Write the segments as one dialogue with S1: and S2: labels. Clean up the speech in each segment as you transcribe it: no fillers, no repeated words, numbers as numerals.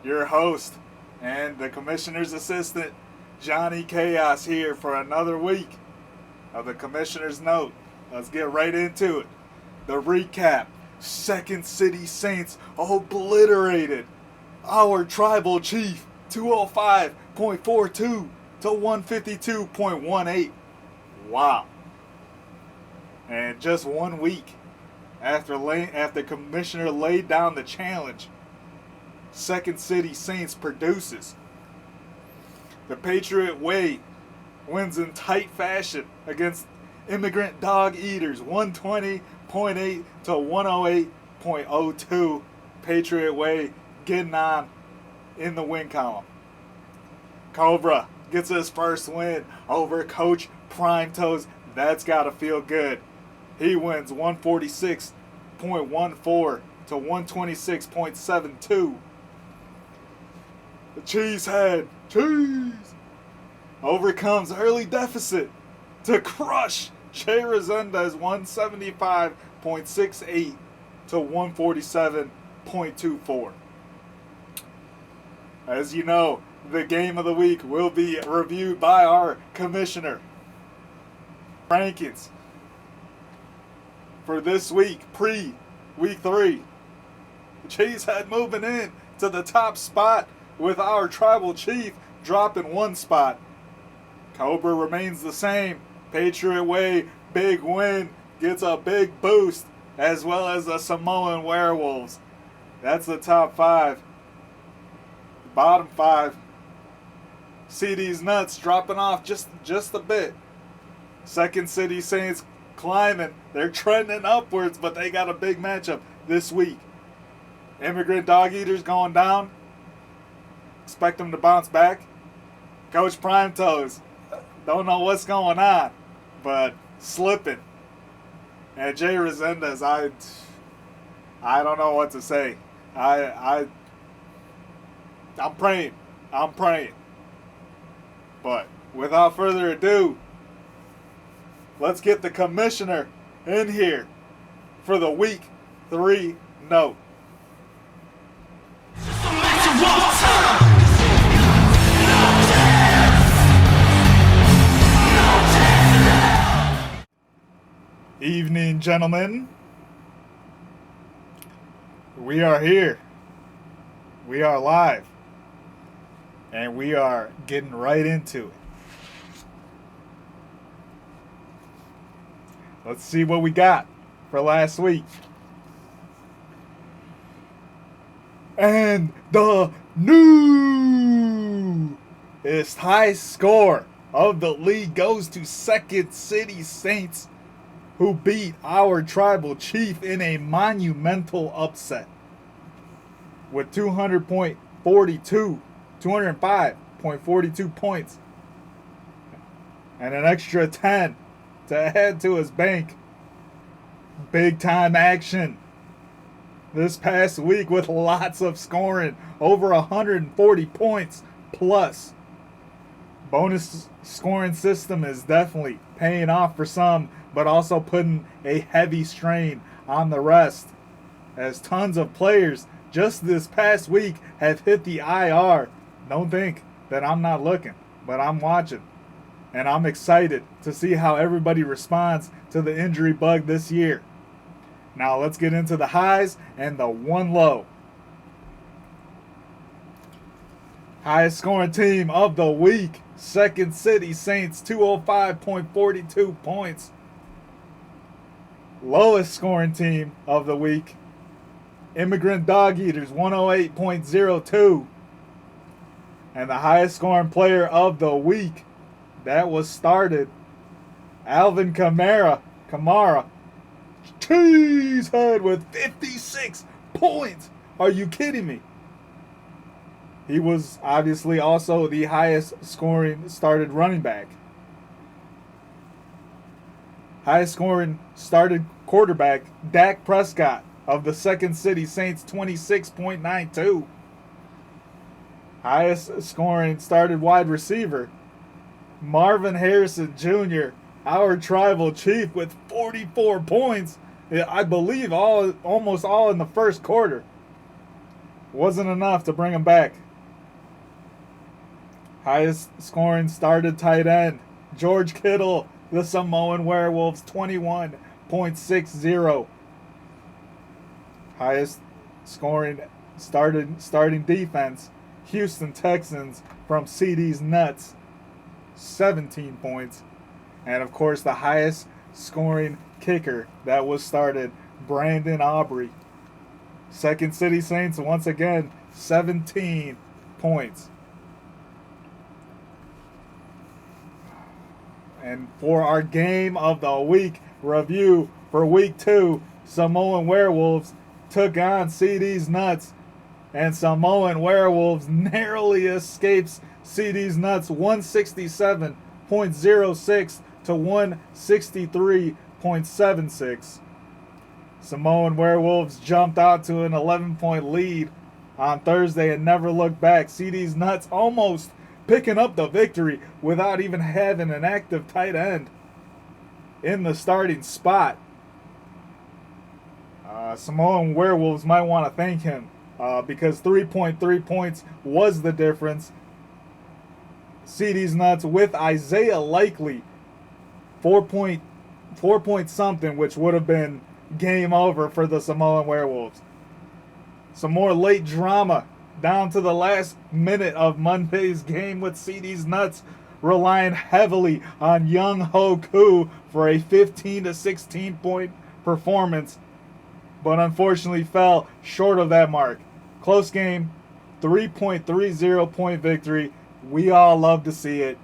S1: your host and the commissioner's assistant, Johnny Chaos, here for another week of the Commissioner's Note. Let's get right into it. The recap. Second City Saints obliterated our tribal chief 205.42 to 152.18. Wow. And just 1 week after Commissioner laid down the challenge, Second City Saints produces. The Patriot way wins in tight fashion against Immigrant Dog Eaters, 120.8 to 108.02. Patriot way getting on in the win column. Cobra gets his first win over Coach Prime Toes. That's gotta feel good. He wins 146.14 to 126.72. The Cheeesehead, Cheese, overcomes early deficit to crush Cheeeesehead's 175.68 to 147.24. As you know, the game of the week will be reviewed by our commissioner. Rankings for this week, pre-week 3. Cheeesehead moving in to the top spot with our tribal chief dropping 1 spot. Cobra remains the same. Patriot way, big win, gets a big boost, as well as the Samoan Werewolves. That's the top 5. Bottom 5. CeeDeez Nutz dropping off just a bit. Second City Saints climbing. They're trending upwards, but they got a big matchup this week. Immigrant Dog Eaters going down. Expect them to bounce back. Coach Prime Toes, don't know what's going on, but slipping. And Jay Resendez, I don't know what to say. I'm praying. But without further ado, let's get the commissioner in here for the week 3 note. Evening, gentlemen. We are here. We are live. And we are getting right into it. Let's see what we got for last week. And the highest score of the league goes to Second City Saints, who beat our tribal chief in a monumental upset with 205.42 points and an extra 10 to add to his bank. Big time action this past week with lots of scoring, over 140 points plus. Bonus scoring system is definitely paying off for some, but also putting a heavy strain on the rest, as tons of players just this past week have hit the IR. Don't think that I'm not looking, but I'm watching. And I'm excited to see how everybody responds to the injury bug this year. Now let's get into the highs and the one low. Highest scoring team of the week, Second City Saints, 205.42 points. Lowest scoring team of the week, Immigrant Dog Eaters, 108.02. And the highest scoring player of the week, that was started, Alvin Kamara, Cheeesehead with 56 points. Are you kidding me? He was obviously also the highest scoring started running back. Highest scoring started quarterback, Dak Prescott of the Second City Saints, 26.92. Highest scoring started wide receiver, Marvin Harrison Jr., our tribal chief, with 44 points. I believe almost all in the first quarter. Wasn't enough to bring them back. Highest scoring started tight end, George Kittle, the Samoan Werewolves, 21.60. Highest scoring starting defense, Houston Texans from CeeDeez Nutz, 17 points. And of course, the highest scoring kicker that was started, Brandon Aubrey. Second City Saints, once again, 17 points. And for our game of the week review for week 2, Samoan Werewolves took on CeeDeez Nutz, and Samoan Werewolves narrowly escapes CeeDeez Nutz 167.06 to 163.76. Samoan Werewolves jumped out to an 11-point lead on Thursday and never looked back. CeeDeez Nutz almost picking up the victory without even having an active tight end in the starting spot. Samoan Werewolves might want to thank him because 3.3 points was the difference. CeeDeez Nutz with Isaiah Likely, 4 point something, which would have been game over for the Samoan Werewolves. Some more late drama down to the last minute of Monday's game with CeeDeez Nutz relying heavily on Young Ho Koo for a 15 to 16 point performance, but unfortunately fell short of that mark. Close game, 3.30 point victory. We all love to see it.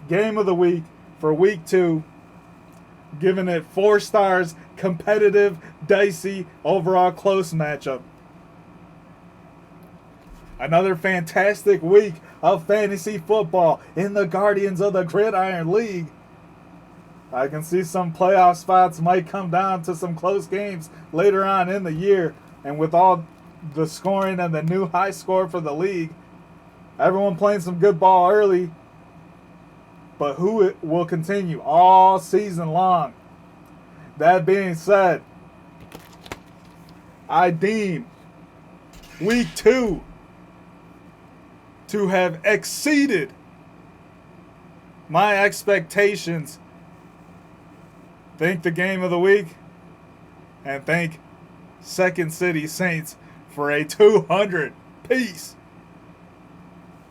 S1: Game of the week for week 2, giving it 4 stars, competitive, dicey, overall close matchup. Another fantastic week of fantasy football in the Guardians of the Gridiron League. I can see some playoff spots might come down to some close games later on in the year. And with all the scoring and the new high score for the league, everyone playing some good ball early. But who will continue all season long? That being said, I deem week 2 to have exceeded my expectations. Thank the game of the week, and thank Second City Saints for a 200 piece.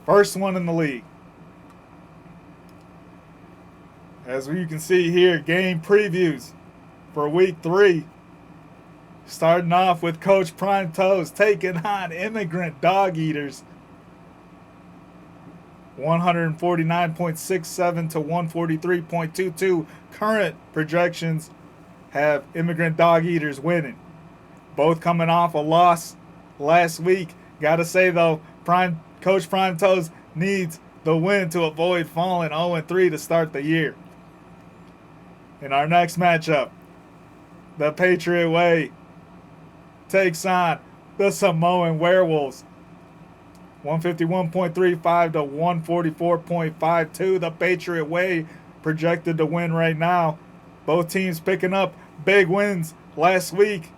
S1: First one in the league. As you can see here, game previews for week 3. Starting off with Coach Prime Toes taking on Immigrant Dog Eaters. 149.67 to 143.22. Current projections have Immigrant Dog Eaters winning. Both coming off a loss last week. Gotta say though, Coach Prime Toes needs the win to avoid falling 0-3 to start the year. In our next matchup, the Patriot Way takes on the Samoan Werewolves. 151.35 to 144.52. The Patriot Way projected to win right now. Both teams picking up big wins last week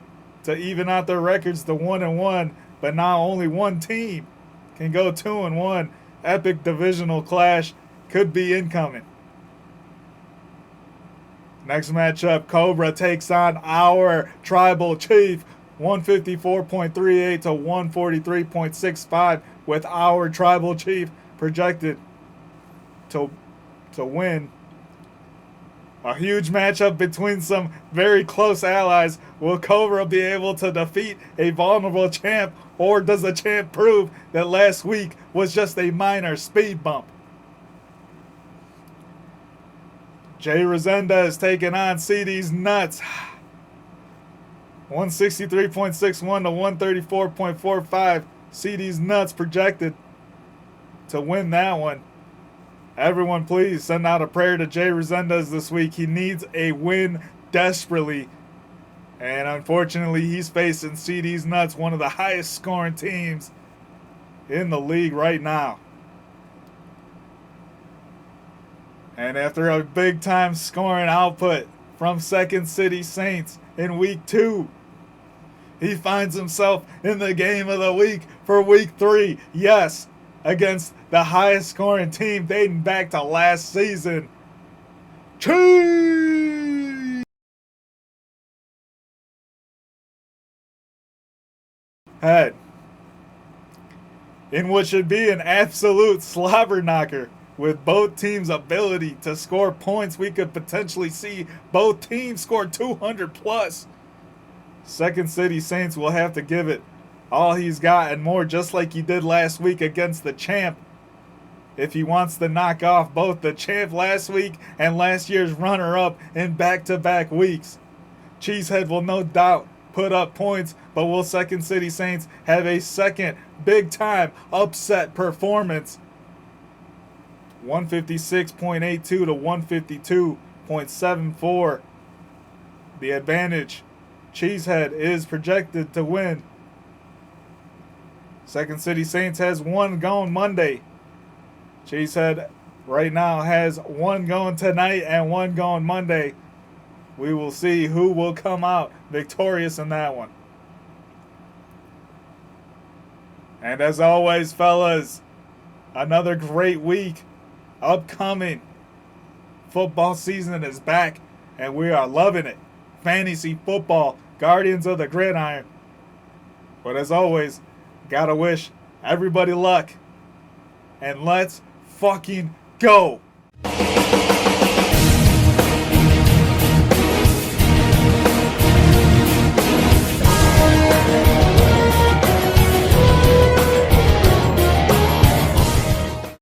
S1: to even out their records to 1-1. But now only one team can go 2-1. Epic divisional clash could be incoming. Next matchup, Cobra takes on our Tribal Chief. 154.38 to 143.65, with our Tribal Chief projected to win. A huge matchup between some very close allies. Will Cobra be able to defeat a vulnerable champ, or does the champ prove that last week was just a minor speed bump? Jay Rosenda is taking on CeeDeez Nutz. 163.61 to 134.45. CeeDeez Nutz projected to win that one. Everyone please send out a prayer to Jay Rosendez this week. He needs a win desperately. And unfortunately, he's facing CeeDeez Nutz, one of the highest scoring teams in the league right now. And after a big time scoring output from Second City Saints in week 2, he finds himself in the game of the week for week 3. Yes, against the highest scoring team dating back to last season. Cheeeesehead! In what should be an absolute slobber knocker. With both teams' ability to score points, we could potentially see both teams score 200 plus. Second City Saints will have to give it all he's got and more, just like he did last week against the champ, if he wants to knock off both the champ last week and last year's runner-up in back-to-back weeks. Cheeseehead will no doubt put up points, but will Second City Saints have a second big-time upset performance? 156.82 to 152.74. The advantage. Cheeseehead is projected to win. Second City Saints has one going Monday. Cheeseehead right now has one going tonight and one going Monday. We will see who will come out victorious in that one. And as always, fellas, another great week upcoming. Football season is back, and we are loving it. Fantasy football, Guardians of the Gridiron. But as always, gotta wish everybody luck. And let's fucking go!